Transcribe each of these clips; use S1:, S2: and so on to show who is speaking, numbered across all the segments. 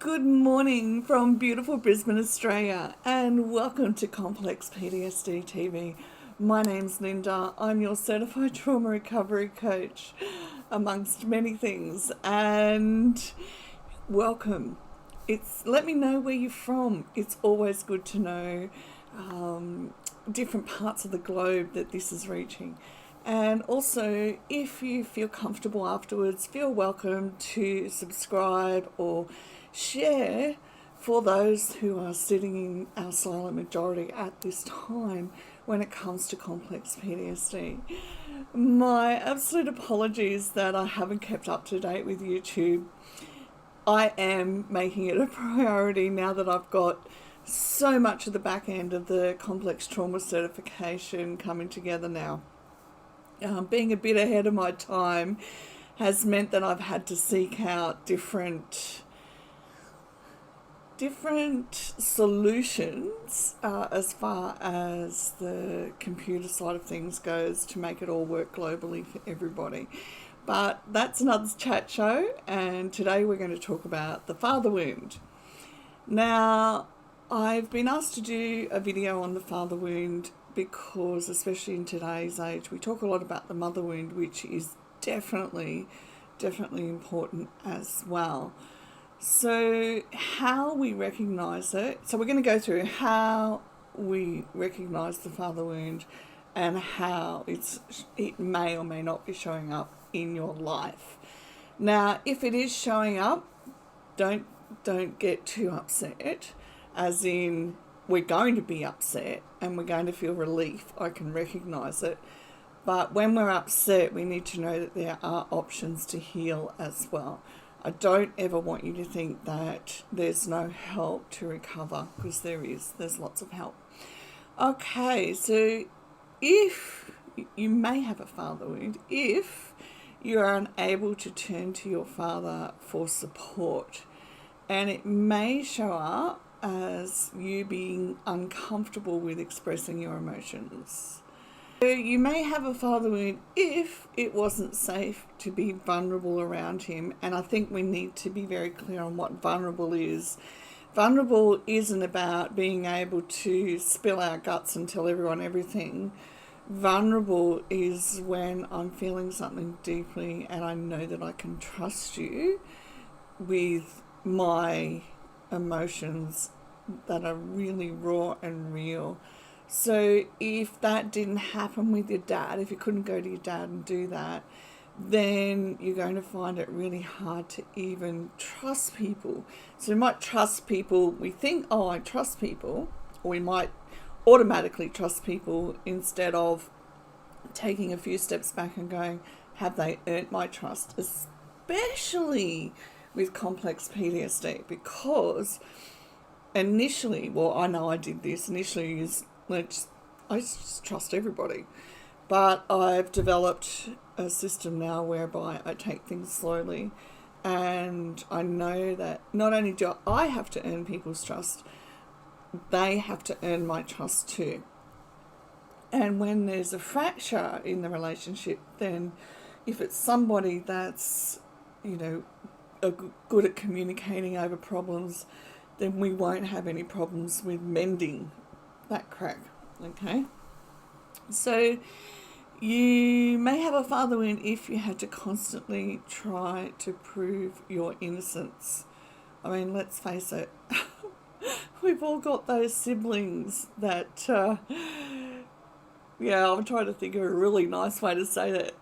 S1: Good morning from beautiful Brisbane, Australia, and welcome to Complex PTSD TV. My name's Linda. I'm your certified trauma recovery coach, amongst many things, and welcome. Let me know where you're from. It's always good to know different parts of the globe that this is reaching. And also, if you feel comfortable afterwards, feel welcome to subscribe or share for those who are sitting in our silent majority at this time when it comes to complex PTSD. My absolute apologies that I haven't kept up to date with YouTube. I am making it a priority now that I've got so much of the back end of the complex trauma certification coming together now. Being a bit ahead of my time has meant that I've had to seek out different solutions as far as the computer side of things goes to make it all work globally for everybody. But that's another chat show, and today we're going to talk about the father wound. Now, I've been asked to do a video on the father wound because, especially in today's age, we talk a lot about the mother wound, which is definitely important as well. So how we recognise it. So we're going to go through how we recognise the father wound and how it may or may not be showing up in your life. Now, if it is showing up, don't get too upset, as in we're going to be upset and we're going to feel relief. I can recognise it. But when we're upset, we need to know that there are options to heal as well. I don't ever want you to think that there's no help to recover, because there is. There's lots of help. Okay, so if you may have a father wound, if you are unable to turn to your father for support, and it may show up as you being uncomfortable with expressing your emotions. So you may have a father wound if it wasn't safe to be vulnerable around him, and I think we need to be very clear on what vulnerable is. Vulnerable isn't about being able to spill our guts and tell everyone everything. Vulnerable is when I'm feeling something deeply and I know that I can trust you with my emotions that are really raw and real. So if that didn't happen with your dad, if you couldn't go to your dad and do that, then you're going to find it really hard to even trust people. So we might trust people, we think, oh, I trust people, or we might automatically trust people instead of taking a few steps back and going, have they earned my trust? Especially with complex PTSD, because initially, well, I know I did this, initially I just trust everybody. But I've developed a system now whereby I take things slowly, and I know that not only do I have to earn people's trust, they have to earn my trust too. And when there's a fracture in the relationship, then if it's somebody that's, good at communicating over problems, then we won't have any problems with mending that crack, okay? So you may have a father wound if you had to constantly try to prove your innocence. I mean, let's face it, we've all got those siblings that, I'm trying to think of a really nice way to say that.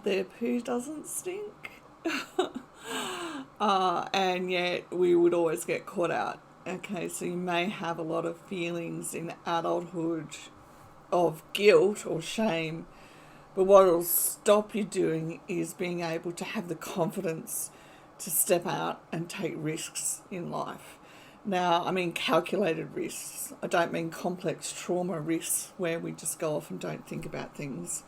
S1: Their poo doesn't stink. And yet we would always get caught out. Okay, so you may have a lot of feelings in adulthood of guilt or shame, but what will stop you doing is being able to have the confidence to step out and take risks in life. Now, I mean calculated risks. I don't mean complex trauma risks where we just go off and don't think about things.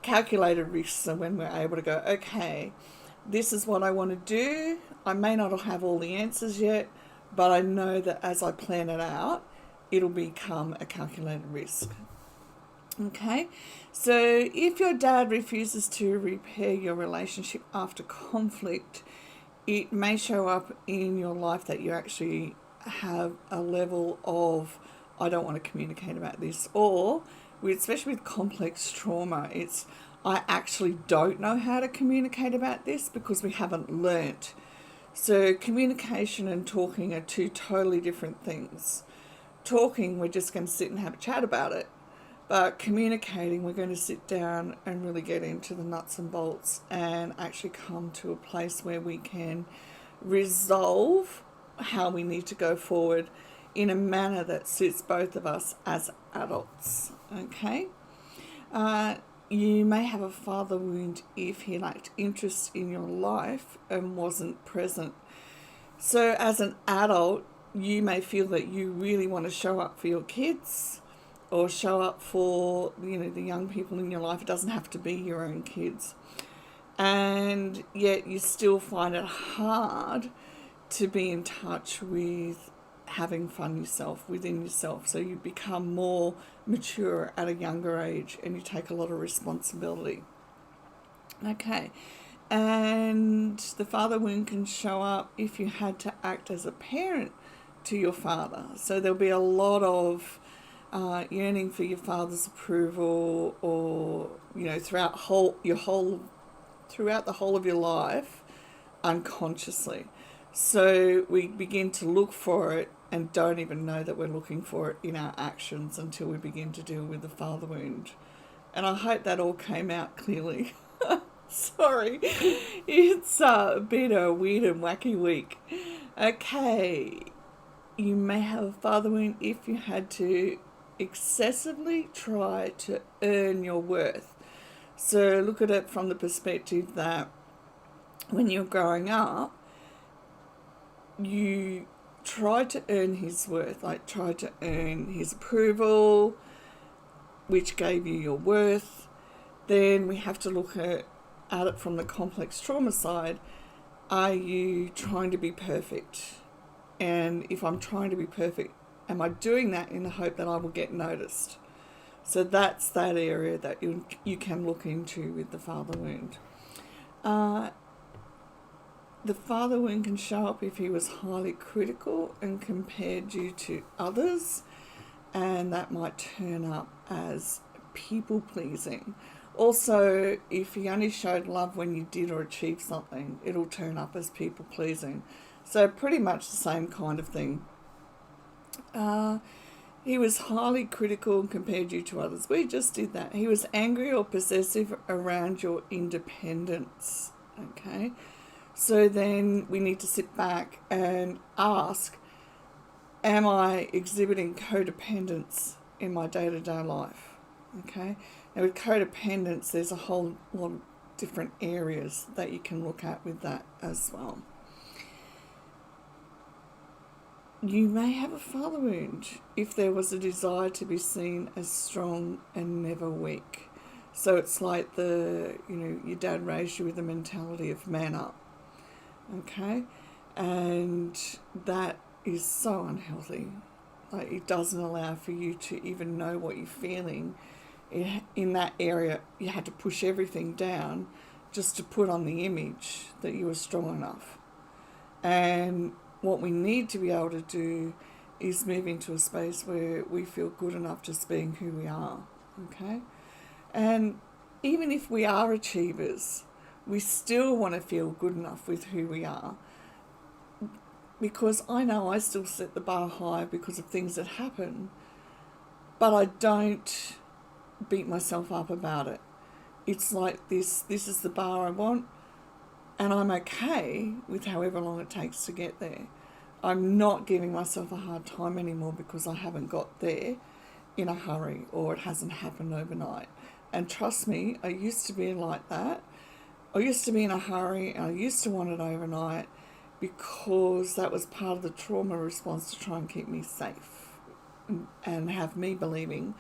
S1: Calculated risks are when we're able to go, okay, this is what I want to do. I may not have all the answers yet, but I know that as I plan it out, it'll become a calculated risk. Okay, so if your dad refuses to repair your relationship after conflict, it may show up in your life that you actually have a level of, I don't want to communicate about this, or especially with complex trauma, it's, I actually don't know how to communicate about this because we haven't learnt. So communication and talking are two totally different things. Talking, we're just going to sit and have a chat about it. But communicating, we're going to sit down and really get into the nuts and bolts and actually come to a place where we can resolve how we need to go forward in a manner that suits both of us as adults. Okay? You may have a father wound if he lacked interest in your life and wasn't present. So as an adult, you may feel that you really want to show up for your kids or show up for, the young people in your life. It doesn't have to be your own kids. And yet you still find it hard to be in touch with having fun within yourself. So you become more mature at a younger age and you take a lot of responsibility. Okay. And the father wound can show up if you had to act as a parent to your father. So there'll be a lot of yearning for your father's approval, or throughout the whole of your life, unconsciously. So we begin to look for it and don't even know that we're looking for it in our actions until we begin to deal with the father wound. And I hope that all came out clearly. Sorry, it's been a weird and wacky week. Okay, you may have a father wound if you had to excessively try to earn your worth. So look at it from the perspective that when you're growing up, you tried to earn his worth, like tried to earn his approval, which gave you your worth. Then we have to look at it from the complex trauma side. Are you trying to be perfect? And if I'm trying to be perfect, am I doing that in the hope that I will get noticed? So that's that area that you can look into with the father wound. The father wound can show up if he was highly critical and compared you to others, and that might turn up as people pleasing. Also, if he only showed love when you did or achieved something, it'll turn up as people pleasing. So pretty much the same kind of thing. He was highly critical and compared you to others. We just did that. He was angry or possessive around your independence. Okay, so then we need to sit back and ask, am I exhibiting codependence in my day-to-day life? Okay, now with codependence, there's a whole lot of different areas that you can look at with that as well. You may have a father wound if there was a desire to be seen as strong and never weak. So it's like your dad raised you with the mentality of man up. Okay? And that is so unhealthy. Like, it doesn't allow for you to even know what you're feeling. In that area, you had to push everything down just to put on the image that you were strong enough. And what we need to be able to do is move into a space where we feel good enough just being who we are, okay? And even if we are achievers, we still want to feel good enough with who we are, because I know I still set the bar high because of things that happen, but I don't beat myself up about it. It's like this is the bar I want, and I'm okay with however long it takes to get there. I'm not giving myself a hard time anymore because I haven't got there in a hurry or it hasn't happened overnight. And trust me, I used to be like that. I used to be in a hurry and I used to want it overnight because that was part of the trauma response to try and keep me safe and have me believing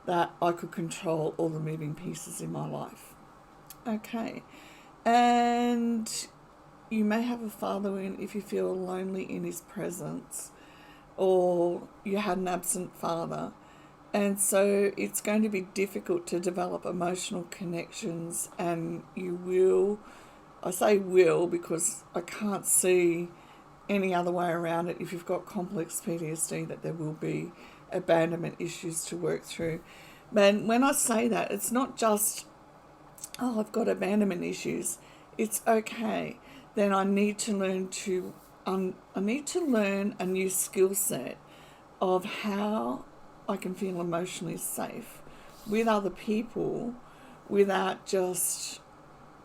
S1: that I could control all the moving pieces in my life. Okay. And you may have a father wound if you feel lonely in his presence, or you had an absent father. And so it's going to be difficult to develop emotional connections, and you will I say will because I can't see any other way around it. If you've got complex PTSD, that there will be abandonment issues to work through. But when I say that, it's not just, oh, I've got abandonment issues. It's okay. Then I need to learn a new skill set of how I can feel emotionally safe with other people without just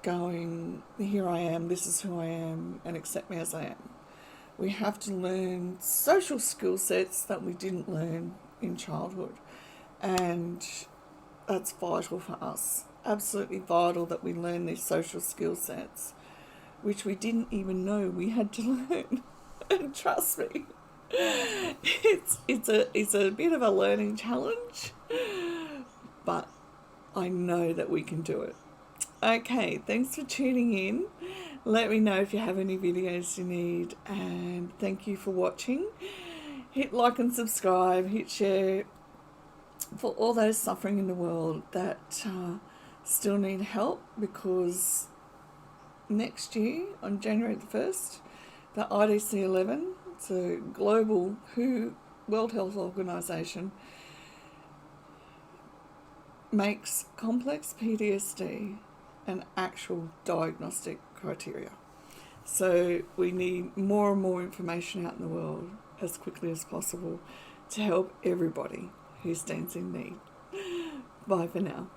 S1: going, here I am, this is who I am, and accept me as I am. We have to learn social skill sets that we didn't learn in childhood, and that's vital for us. Absolutely vital that we learn these social skill sets, which we didn't even know we had to learn. And trust me, it's a bit of a learning challenge, but I know that we can do it. Okay, thanks for tuning in. Let me know if you have any videos you need, and thank you for watching. Hit like and subscribe, hit share for all those suffering in the world that still need help, because next year, on January the 1st, the IDC 11, it's a global World Health Organization, makes complex PTSD an actual diagnostic criteria. So we need more and more information out in the world as quickly as possible to help everybody who stands in need. Bye for now.